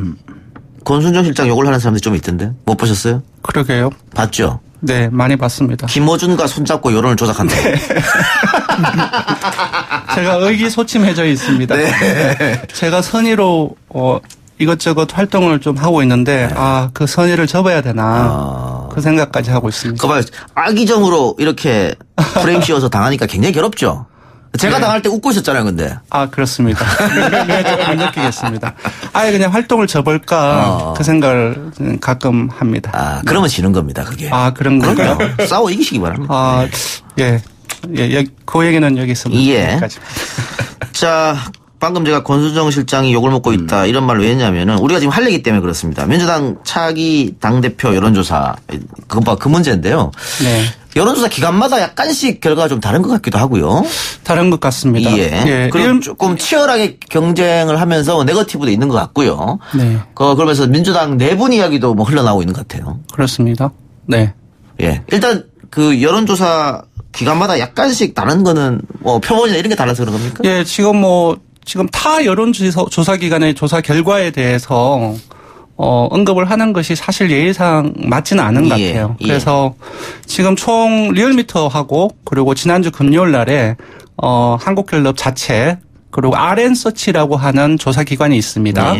권순정 실장 욕을 하는 사람들이 좀 있던데 못 보셨어요? 그러게요. 봤죠? 네, 많이 봤습니다. 김어준과 손잡고 여론을 조작한다. 네. 제가 의기소침해져 있습니다. 네. 제가 선의로 이것저것 활동을 좀 하고 있는데 그 선의를 접어야 되나 그 생각까지 하고 있습니다. 그봐요. 악의정으로 이렇게 프레임 씌워서 당하니까 굉장히 괴롭죠. 제가 네. 당할 때 웃고 있었잖아요, 근데. 그렇습니다. 안 느끼겠습니다. 아예 그냥 활동을 접을까 그 생각을 가끔 합니다. 그러면 지는 겁니다, 그게. 그런 건가요? 싸워 이기시기 바랍니다. 예. 그 얘기는 여기서. 예. 자, 방금 제가 권순정 실장이 욕을 먹고 있다 이런 말을 왜 했냐면은 우리가 지금 할 얘기 때문에 그렇습니다. 민주당 차기 당대표 여론조사 그 문제인데요. 네. 여론조사 기간마다 약간씩 결과가 좀 다른 것 같기도 하고요. 다른 것 같습니다. 예. 그리고 조금 치열하게 경쟁을 하면서 네거티브도 있는 것 같고요. 네. 그러면서 민주당 내분 이야기도 뭐 흘러나오고 있는 것 같아요. 그렇습니다. 네. 예. 일단 그 여론조사 기간마다 약간씩 다른 거는 뭐 표본이나 이런 게 달라서 그런 겁니까? 예, 지금 타 여론조사 기관의 조사 결과에 대해서 언급을 하는 것이 사실 예의상 맞지는 않은 것 같아요. 그래서 지금 총 리얼미터하고 그리고 지난주 금요일 날에 한국갤럽 자체 그리고 RN서치라고 하는 조사 기관이 있습니다.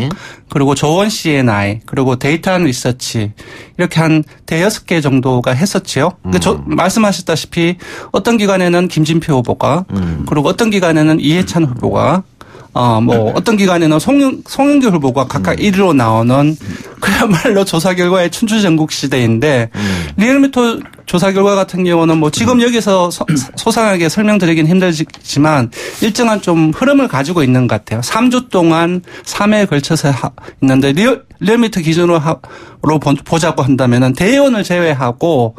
그리고 조원 CNI 그리고 데이터 리서치 이렇게 한 대여섯 개 정도가 했었지요. 그러니까 말씀하셨다시피 어떤 기관에는 김진표 후보가 그리고 어떤 기관에는 이해찬 후보가 어떤 기관에는 송영길 후보가 각각 1위로 나오는 그야말로 조사 결과의 춘추전국 시대인데 리얼미터 조사 결과 같은 경우는 뭐 지금 여기서 소상하게 설명드리긴 힘들지만 일정한 좀 흐름을 가지고 있는 것 같아요. 3주 동안 3회에 걸쳐서 있는데 리얼미터 기준으로 보자고 한다면은 대의원을 제외하고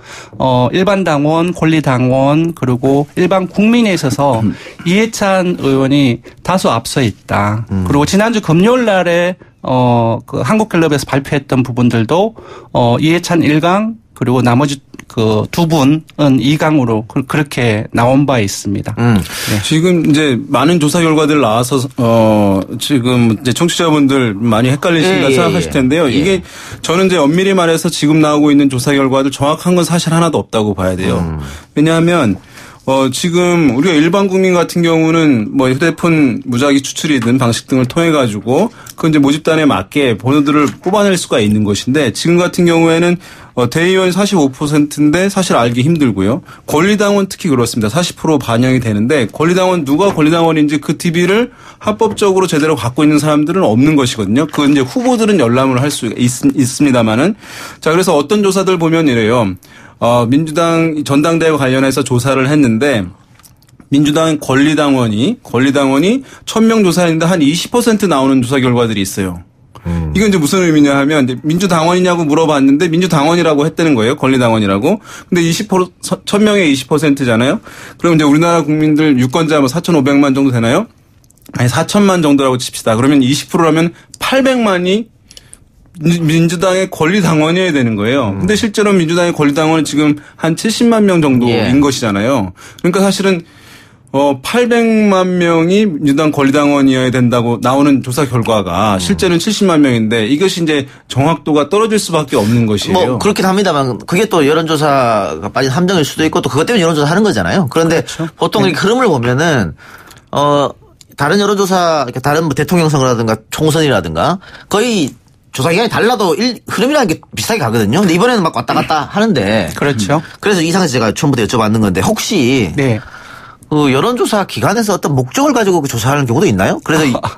일반 당원, 권리당원 그리고 일반 국민에 있어서 이해찬 의원이 다소 앞서 있다. 그리고 지난주 금요일 날에 그 한국갤럽에서 발표했던 부분들도 이해찬 1강 그리고 나머지 그 두 분은 2강으로 그렇게 나온 바 있습니다. 네. 지금 이제 많은 조사 결과들 나와서 지금 이제 청취자분들 많이 헷갈리신다 생각하실 텐데요. 이게 저는 이제 엄밀히 말해서 지금 나오고 있는 조사 결과들 정확한 건 사실 하나도 없다고 봐야 돼요. 왜냐하면 지금 우리가 일반 국민 같은 경우는 뭐 휴대폰 무작위 추출이든 방식 등을 통해 가지고 그 이제 모집단에 맞게 번호들을 뽑아낼 수가 있는 것인데 지금 같은 경우에는 대의원이 45%인데 사실 알기 힘들고요. 권리당원 특히 그렇습니다. 40% 반영이 되는데 권리당원 누가 권리당원인지 그 DB를 합법적으로 제대로 갖고 있는 사람들은 없는 것이거든요. 그 이제 후보들은 열람을 할 수 있습니다만은 자 그래서 어떤 조사들 보면 이래요. 민주당 전당대회와 관련해서 조사를 했는데 민주당 권리당원이 1000명 조사했는데 한 20% 나오는 조사 결과들이 있어요. 이건 이제 무슨 의미냐 하면 이제 민주당원이냐고 물어봤는데 민주당원이라고 했다는 거예요. 권리당원이라고. 근데 1000명의 20%잖아요. 그럼 이제 우리나라 국민들 유권자 뭐 4,500만 정도 되나요? 아니 4천만 정도라고 칩시다. 그러면 20%라면 800만이 민주당의 권리당원이어야 되는 거예요. 근데 실제로 민주당의 권리당원은 지금 한 70만 명 정도인 것이잖아요. 그러니까 사실은 800만 명이 민주당 권리당원이어야 된다고 나오는 조사 결과가 실제는 70만 명인데 이것이 이제 정확도가 떨어질 수밖에 없는 것이에요. 뭐 그렇긴 합니다만 그게 또 여론조사가 빠진 함정일 수도 있고 또 그것 때문에 여론조사 하는 거잖아요. 그런데 그렇죠. 보통 이 흐름을 보면은 다른 여론조사 다른 뭐 대통령 선거라든가 총선이라든가 거의 조사 기간이 달라도 흐름이라는 게 비슷하게 가거든요. 근데 이번에는 막 왔다 갔다 하는데. 그렇죠. 그래서 이 상에서 제가 처음부터 여쭤봤는 건데 혹시 그 여론조사 기관에서 어떤 목적을 가지고 조사하는 경우도 있나요?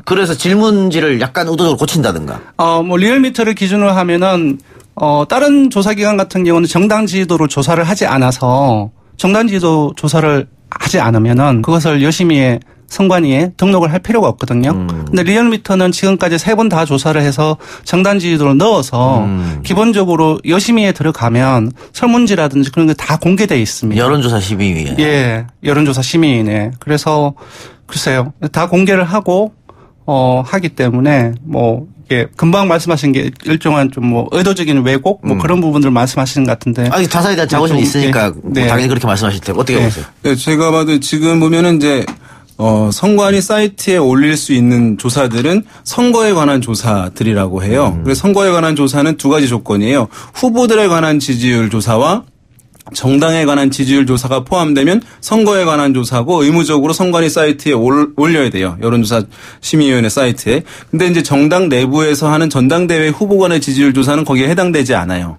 그래서 질문지를 약간 의도적으로 고친다든가. 뭐 리얼미터를 기준으로 하면은 다른 조사 기관 같은 경우는 정당 지지도를 조사를 하지 않아서 정당 지지도 조사를 하지 않으면은 그것을 여심위에 선관위에 등록을 할 필요가 없거든요. 근데 리얼미터는 지금까지 3번 다 조사를 해서 정당 지지도를 넣어서 기본적으로 여심위에 들어가면 설문지라든지 그런 게 다 공개되어 있습니다. 여론조사 심의위에. 예, 여론조사 심의위에. 그래서 글쎄요, 다 공개를 하고 하기 때문에 뭐 이게 금방 말씀하신 게 일종한 좀 뭐 의도적인 왜곡 뭐 그런 부분들 말씀하시는 것 같은데. 아니 자사에 대한 자부심이 있으니까 당연히 그렇게 말씀하실 테고 어떻게 보세요? 네, 제가 봐도 지금 보면은 이제 선관위 사이트에 올릴 수 있는 조사들은 선거에 관한 조사들이라고 해요. 그래서 선거에 관한 조사는 두 가지 조건이에요. 후보들에 관한 지지율 조사와 정당에 관한 지지율 조사가 포함되면 선거에 관한 조사고 의무적으로 선관위 사이트에 올려야 돼요. 여론조사 심의위원회 사이트에. 근데 이제 정당 내부에서 하는 전당대회 후보 간의 지지율 조사는 거기에 해당되지 않아요.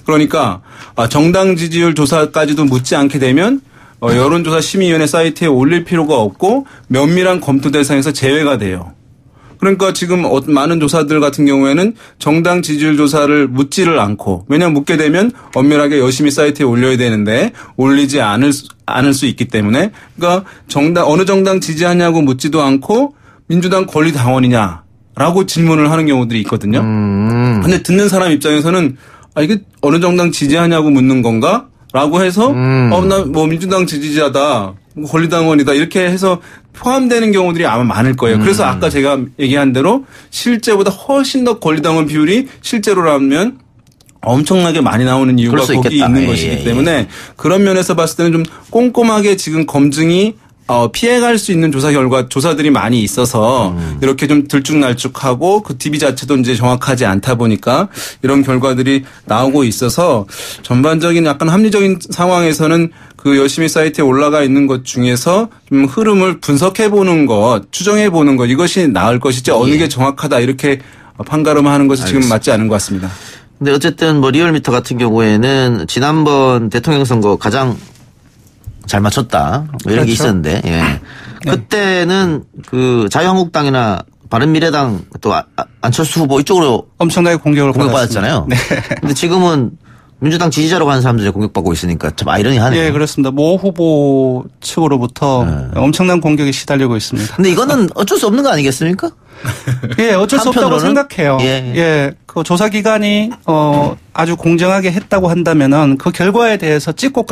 그러니까 정당 지지율 조사까지도 묻지 않게 되면 여론조사 심의위원회 사이트에 올릴 필요가 없고 면밀한 검토 대상에서 제외가 돼요. 그러니까 지금 많은 조사들 같은 경우에는 정당 지지율 조사를 묻지를 않고, 왜냐하면 묻게 되면 엄밀하게 열심히 사이트에 올려야 되는데 올리지 않을 수 있기 때문에, 그러니까 어느 정당 지지하냐고 묻지도 않고 민주당 권리당원이냐라고 질문을 하는 경우들이 있거든요. 근데 듣는 사람 입장에서는 이게 어느 정당 지지하냐고 묻는 건가? 라고 해서 나 뭐 민주당 지지자다, 권리당원이다 이렇게 해서 포함되는 경우들이 아마 많을 거예요. 그래서 아까 제가 얘기한 대로 실제보다 훨씬 더 권리당원 비율이 실제로라면 엄청나게 많이 나오는 이유가 거기 있는 것이기 때문에 그런 면에서 봤을 때는 좀 꼼꼼하게 지금 검증이 피해갈 수 있는 조사들이 많이 있어서 이렇게 좀 들쭉날쭉하고 그 DB 자체도 이제 정확하지 않다 보니까 이런 결과들이 나오고 있어서 전반적인 약간 합리적인 상황에서는 그 열심히 사이트에 올라가 있는 것 중에서 좀 흐름을 분석해 보는 것, 추정해 보는 것, 이것이 나을 것이지 어느 게 정확하다 이렇게 판가름하는 것이 지금 맞지 않은 것 같습니다. 근데 어쨌든 뭐 리얼미터 같은 경우에는 지난번 대통령 선거 가장 잘 맞췄다, 뭐 이런 게 있었는데, 그때는 그 자유한국당이나 바른미래당 또 안철수 후보 이쪽으로 엄청나게 공격받았잖아요. 네. 근데 지금은 민주당 지지자로 가는 사람들이 공격받고 있으니까 참 아이러니하네요. 예, 그렇습니다. 모 후보 측으로부터 엄청난 공격이 시달리고 있습니다. 근데 이거는 어쩔 수 없는 거 아니겠습니까? 예, 어쩔 수 없다고 생각해요. 예, 그 조사 기관이 아주 공정하게 했다고 한다면은 그 결과에 대해서 찍고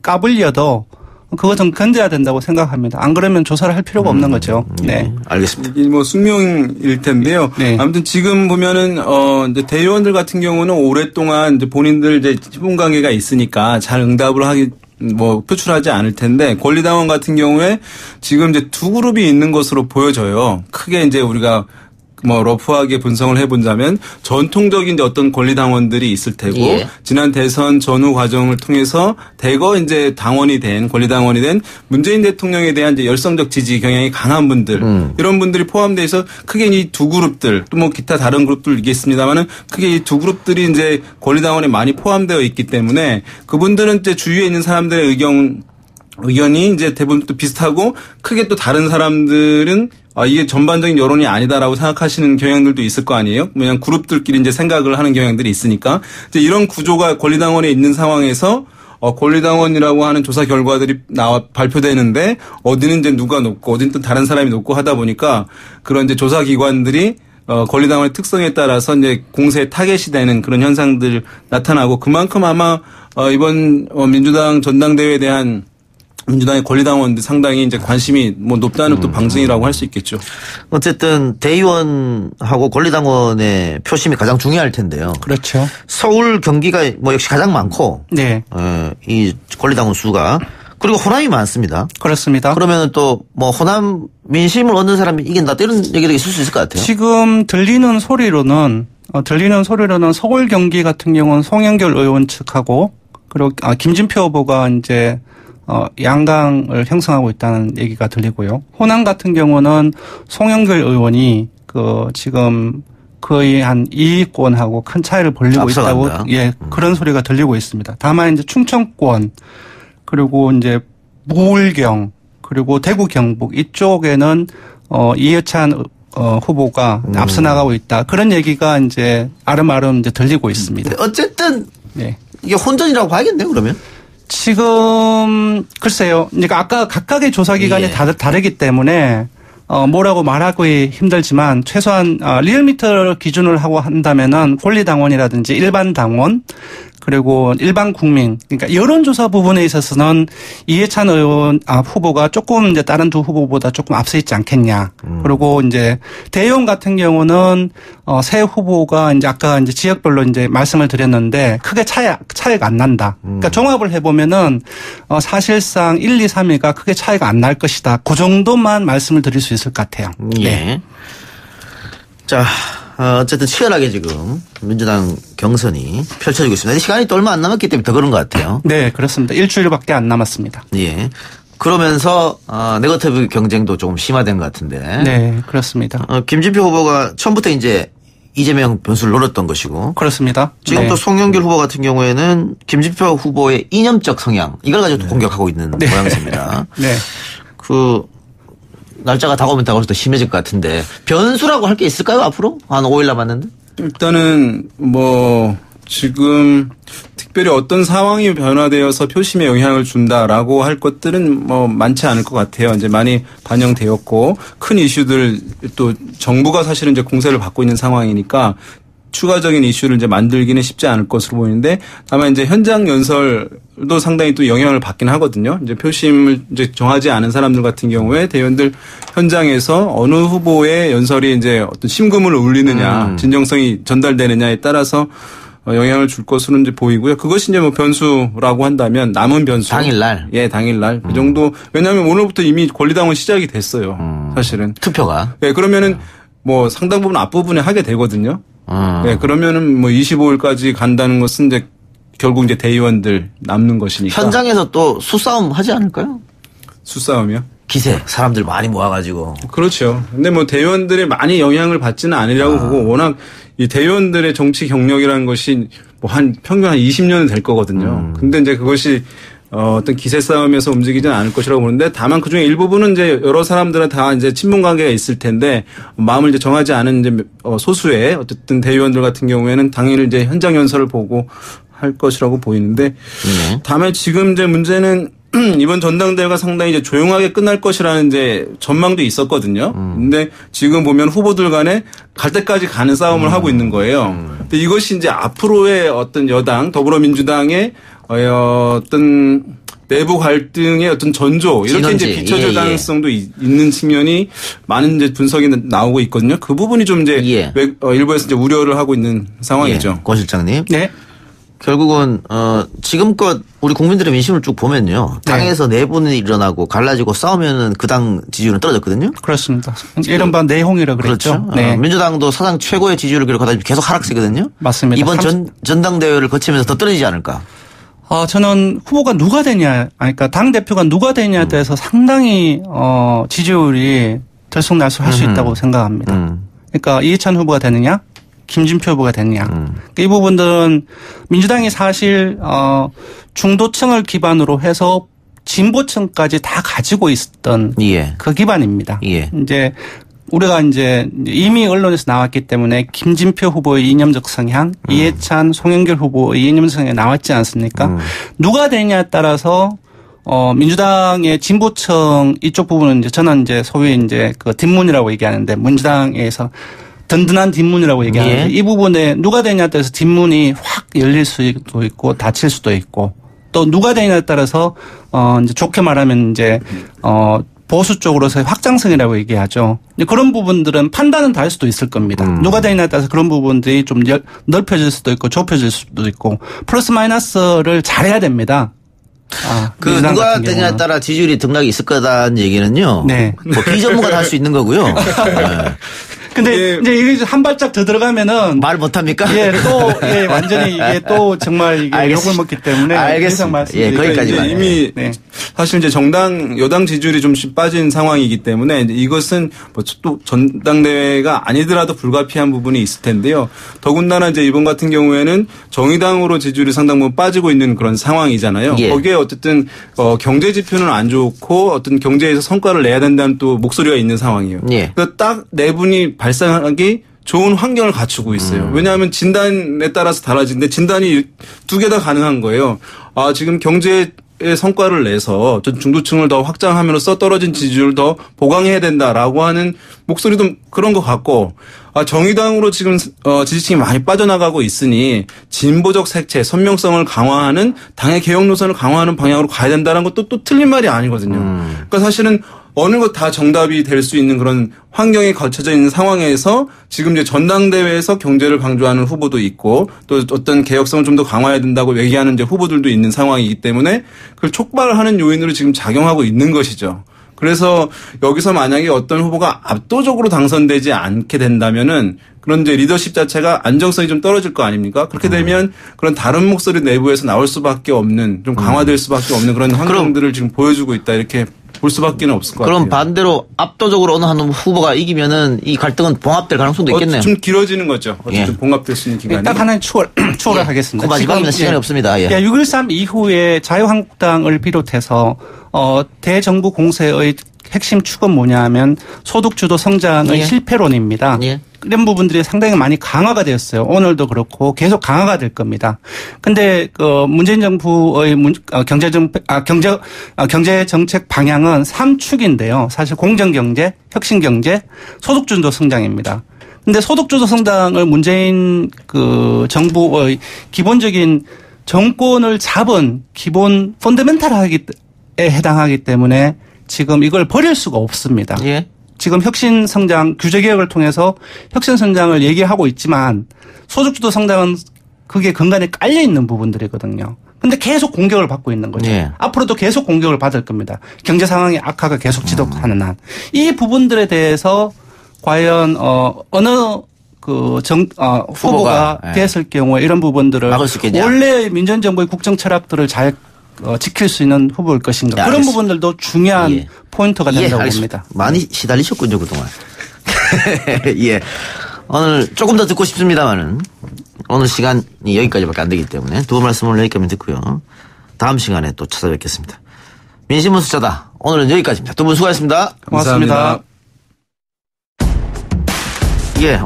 까불려도 그것은 견뎌야 된다고 생각합니다. 안 그러면 조사를 할 필요가 없는 거죠. 네. 알겠습니다. 이게 뭐 숙명일 텐데요. 네. 아무튼 지금 보면은, 이제 대의원들 같은 경우는 오랫동안 이제 본인들 이제 시분 관계가 있으니까 잘 응답을 표출하지 않을 텐데, 권리당원 같은 경우에 지금 이제 두 그룹이 있는 것으로 보여져요. 크게 이제 우리가 러프하게 분석을 해본다면 전통적인 이제 어떤 권리당원들이 있을 테고 지난 대선 전후 과정을 통해서 대거 이제 권리당원이 된 문재인 대통령에 대한 이제 열성적 지지 경향이 강한 분들 이런 분들이 포함되어 있어 크게 이 두 그룹들 또 뭐 기타 다른 그룹들 있겠습니다만은 크게 이 두 그룹들이 이제 권리당원에 많이 포함되어 있기 때문에 그분들은 이제 주위에 있는 사람들의 의견이 이제 대부분 또 비슷하고 크게 또 다른 사람들은 이게 전반적인 여론이 아니다라고 생각하시는 경향들도 있을 거 아니에요? 그냥 그룹들끼리 이제 생각을 하는 경향들이 있으니까. 이제 이런 구조가 권리당원에 있는 상황에서 권리당원이라고 하는 조사 결과들이 발표되는데 어디는 이제 누가 높고 어디는 또 다른 사람이 높고 하다 보니까 그런 이제 조사 기관들이 권리당원의 특성에 따라서 이제 공세에 타겟이 되는 그런 현상들 나타나고 그만큼 아마 이번 민주당 전당대회에 대한 민주당의 권리당원들 상당히 이제 관심이 높다는 또 방증이라고 할 수 있겠죠. 어쨌든 대의원하고 권리당원의 표심이 가장 중요할 텐데요. 그렇죠. 서울, 경기가 역시 가장 많고, 이 권리당원 수가 그리고 호남이 많습니다. 그렇습니다. 그러면 또 호남 민심을 얻는 사람이 이긴다 이런 얘기도 있을 수 있을 것 같아요. 지금 들리는 소리로는 서울, 경기 같은 경우는 송영길 의원 측하고 그리고 김진표 후보가 이제 양강을 형성하고 있다는 얘기가 들리고요. 호남 같은 경우는 송영길 의원이 지금 거의 한 2위권하고 큰 차이를 벌리고 있다고 그런 소리가 들리고 있습니다. 다만 이제 충청권 그리고 이제 부울경 그리고 대구 경북 이쪽에는 이해찬 후보가 앞서 나가고 있다. 그런 얘기가 이제 아름아름 이제 들리고 있습니다. 어쨌든 이게 혼전이라고 봐야겠네요, 그러면. 지금 글쎄요. 그러니까 아까 각각의 조사 기관이 다르기 때문에 뭐라고 말하기 힘들지만 최소한 리얼미터 기준을 하고 한다면은 권리당원이라든지 일반 당원 그리고 일반 국민, 그러니까 여론조사 부분에 있어서는 이해찬 의원 후보가 조금 이제 다른 두 후보보다 조금 앞서 있지 않겠냐. 그리고 이제 대의원 같은 경우는 새 후보가 이제 아까 이제 지역별로 이제 말씀을 드렸는데 크게 차이가 안 난다. 그러니까 종합을 해보면은 사실상 1, 2, 3위가 크게 차이가 안 날 것이다. 그 정도만 말씀을 드릴 수 있을 것 같아요. 예. 네. 자. 어쨌든 치열하게 지금 민주당 경선이 펼쳐지고 있습니다. 시간이 또 얼마 안 남았기 때문에 더 그런 것 같아요. 네, 그렇습니다. 일주일밖에 안 남았습니다. 예. 그러면서 네거티브 경쟁도 조금 심화된 것 같은데. 네, 그렇습니다. 김진표 후보가 처음부터 이제 이재명 변수를 노렸던 것이고. 그렇습니다. 지금 네. 또 송영길 후보 같은 경우에는 김진표 후보의 이념적 성향 이걸 가지고 공격하고 있는 모양새입니다. 네. 날짜가 다가오면 다가올수록 더 심해질 것 같은데 변수라고 할 게 있을까요 앞으로? 한 5일 남았는데? 일단은 지금 특별히 어떤 상황이 변화되어서 표심에 영향을 준다라고 할 것들은 많지 않을 것 같아요. 이제 많이 반영되었고 큰 이슈들 또 정부가 사실은 이제 공세를 받고 있는 상황이니까 추가적인 이슈를 이제 만들기는 쉽지 않을 것으로 보이는데 다만 이제 현장 연설도 상당히 또 영향을 받긴 하거든요. 이제 표심을 이제 정하지 않은 사람들 같은 경우에 대의원들 현장에서 어느 후보의 연설이 이제 어떤 심금을 울리느냐, 진정성이 전달되느냐에 따라서 영향을 줄 것으로 이제 보이고요. 그것이 이제 변수라고 한다면 남은 변수. 당일날. 예, 당일날. 그 정도. 왜냐하면 오늘부터 이미 권리당원 시작이 됐어요. 사실은. 투표가. 예, 그러면은 상당 부분 앞부분에 하게 되거든요. 네, 그러면은 25일까지 간다는 것은 이제 결국 이제 대의원들 남는 것이니까. 현장에서 또 수싸움 하지 않을까요? 수싸움이요? 기세, 사람들 많이 모아가지고. 그렇죠. 근데 대의원들이 많이 영향을 받지는 않으려고 보고 워낙 이 대의원들의 정치 경력이라는 것이 평균 한 20년은 될 거거든요. 근데 이제 그것이 어떤 기세 싸움에서 움직이지는 않을 것이라고 보는데 다만 그중에 일부분은 이제 여러 사람들은 다 이제 친분 관계가 있을 텐데 마음을 이제 정하지 않은 이제 소수의 어쨌든 대의원들 같은 경우에는 당일 이제 현장 연설을 보고 할 것이라고 보이는데 다만 지금 이제 문제는 이번 전당대회가 상당히 이제 조용하게 끝날 것이라는 이제 전망도 있었거든요. 근데 지금 보면 후보들 간에 갈 때까지 가는 싸움을 하고 있는 거예요. 근데 이것이 이제 앞으로의 어떤 여당 더불어민주당의 어떤 내부 갈등의 어떤 전조 이렇게 이제 비춰질 가능성도 있는 측면이 많은 이제 분석이 나오고 있거든요. 그 부분이 좀 이제 일부에서 이제 우려를 하고 있는 상황이죠. 권 실장님. 네. 결국은 지금껏 우리 국민들의 민심을 쭉 보면요. 당에서 내분이 일어나고 갈라지고 싸우면은 그 당 지지율은 떨어졌거든요. 그렇습니다. 이른바 내홍이라고 그랬죠. 그렇죠. 네. 민주당도 사상 최고의 지지율을 기록하다 계속 하락세거든요. 맞습니다. 이번 전당대회를 거치면서 더 떨어지지 않을까? 저는 후보가 누가 되냐, 그러니까 당 대표가 누가 되냐에 대해서 상당히 지지율이 들쑥날쑥할 수 있다고 생각합니다. 그러니까 이해찬 후보가 되느냐, 김진표 후보가 되느냐. 이 부분들은 민주당이 사실 중도층을 기반으로 해서 진보층까지 다 가지고 있었던 그 기반입니다. 이제 우리가 이제 이미 언론에서 나왔기 때문에 김진표 후보의 이념적 성향, 이해찬, 송영길 후보의 이념적 성향이 나왔지 않습니까? 누가 되냐에 따라서 민주당의 진보층 이쪽 부분은 이제 저는 이제 소위 이제 그 뒷문이라고 얘기하는데 민주당에서 든든한 뒷문이라고 얘기하는데 이 부분에 누가 되냐에 따라서 뒷문이 확 열릴 수도 있고 닫힐 수도 있고 또 누가 되냐에 따라서 이제 좋게 말하면 이제 보수 쪽으로서의 확장성이라고 얘기하죠. 그런 부분들은 판단은 다를 수도 있을 겁니다. 누가 되냐에 따라서 그런 부분들이 좀 넓혀질 수도 있고 좁혀질 수도 있고 플러스 마이너스를 잘해야 됩니다. 누가 되냐에 따라 지지율이 등락이 있을 거다는 얘기는요. 네. 비전문가도 할 수 있는 거고요. 네. 근데 이제 이게 한 발짝 더 들어가면은 말 못합니까? 완전히 이게 또 정말 이게 욕을 먹기 때문에 알겠습니다. 거기까지만. 이미 사실 이제 여당 지지율이 좀 빠진 상황이기 때문에 이제 이것은 또 전당대회가 아니더라도 불가피한 부분이 있을 텐데요. 더군다나 이제 이번 같은 경우에는 정의당으로 지지율이 상당 부분 빠지고 있는 그런 상황이잖아요. 거기에 어쨌든 경제 지표는 안 좋고 어떤 경제에서 성과를 내야 된다는 또 목소리가 있는 상황이에요. 그러니까 딱 네 분이 발생하기 좋은 환경을 갖추고 있어요. 왜냐하면 진단에 따라서 달라지는데 진단이 두 개 다 가능한 거예요. 지금 경제의 성과를 내서 중도층을 더 확장함으로써 떨어진 지지율을 더 보강해야 된다라고 하는 목소리도 그런 것 같고 정의당으로 지금 지지층이 많이 빠져나가고 있으니 진보적 색채, 선명성을 강화하는 당의 개혁 노선을 강화하는 방향으로 가야 된다는 것도 또 틀린 말이 아니거든요. 그러니까 사실은 어느 것 다 정답이 될 수 있는 그런 환경이 갖춰져 있는 상황에서 지금 이제 전당대회에서 경제를 강조하는 후보도 있고 또 어떤 개혁성을 좀 더 강화해야 된다고 얘기하는 이제 후보들도 있는 상황이기 때문에 그걸 촉발하는 요인으로 지금 작용하고 있는 것이죠. 그래서 여기서 만약에 어떤 후보가 압도적으로 당선되지 않게 된다면은 그런 이제 리더십 자체가 안정성이 좀 떨어질 거 아닙니까? 그렇게 되면 그런 다른 목소리 내부에서 나올 수밖에 없는 좀 강화될 수밖에 없는 그런 환경들을 지금 보여주고 있다 이렇게 볼 수밖에 없을 것 같아요. 그럼 반대로 압도적으로 어느 한 후보가 이기면은 이 갈등은 봉합될 가능성도 있겠네요. 좀 길어지는 거죠. 어쨌든 봉합될 수 있는 기간이. 딱 하나의 추월을 하겠습니다. 마지막입니다. 시간이 없습니다. 6.13 이후에 자유한국당을 비롯해서 대정부 공세의 핵심 축은 뭐냐 하면 소득주도 성장의 실패론입니다. 이런 부분들이 상당히 많이 강화가 되었어요. 오늘도 그렇고 계속 강화가 될 겁니다. 근데 문재인 정부의 경제 정책 방향은 3축인데요. 사실 공정경제, 혁신경제, 소득주도 성장입니다. 근데 소득주도 성장을 문재인 정부의 기본적인 정권을 잡은 기본 펀더멘탈에 해당하기 때문에 지금 이걸 버릴 수가 없습니다. 지금 혁신성장, 규제개혁을 통해서 혁신성장을 얘기하고 있지만 소득주도 성장은 그게 근간에 깔려있는 부분들이거든요. 근데 계속 공격을 받고 있는 거죠. 앞으로도 계속 공격을 받을 겁니다. 경제 상황의 악화가 계속 지속하는 한. 이 부분들에 대해서 과연 어느 후보가 됐을 경우에 이런 부분들을 원래의 민전 정부의 국정 철학들을 잘 지킬 수 있는 후보일 것인가. 그런 부분들도 중요한 포인트가 된다고 봅니다. 많이 시달리셨군요, 그동안. 오늘 조금 더 듣고 싶습니다만은 오늘 시간이 여기까지밖에 안 되기 때문에 두 말씀을 여기까지 듣고요. 다음 시간에 또 찾아뵙겠습니다. 민심은 숫자다. 오늘은 여기까지입니다. 두 분 수고하셨습니다. 고맙습니다.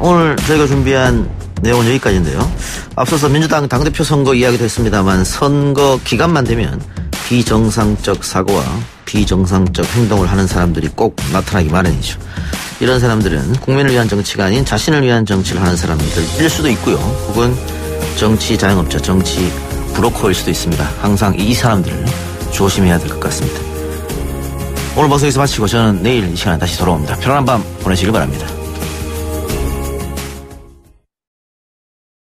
오늘 저희가 준비한 내용은 여기까지인데요. 앞서서 민주당 당대표 선거 이야기도 했습니다만 선거 기간만 되면 비정상적 사고와 비정상적 행동을 하는 사람들이 꼭 나타나기 마련이죠. 이런 사람들은 국민을 위한 정치가 아닌 자신을 위한 정치를 하는 사람들일 수도 있고요. 혹은 정치 자영업자, 정치 브로커일 수도 있습니다. 항상 이 사람들을 조심해야 될 것 같습니다. 오늘 방송에서 마치고 저는 내일 이 시간에 다시 돌아옵니다. 편안한 밤 보내시길 바랍니다.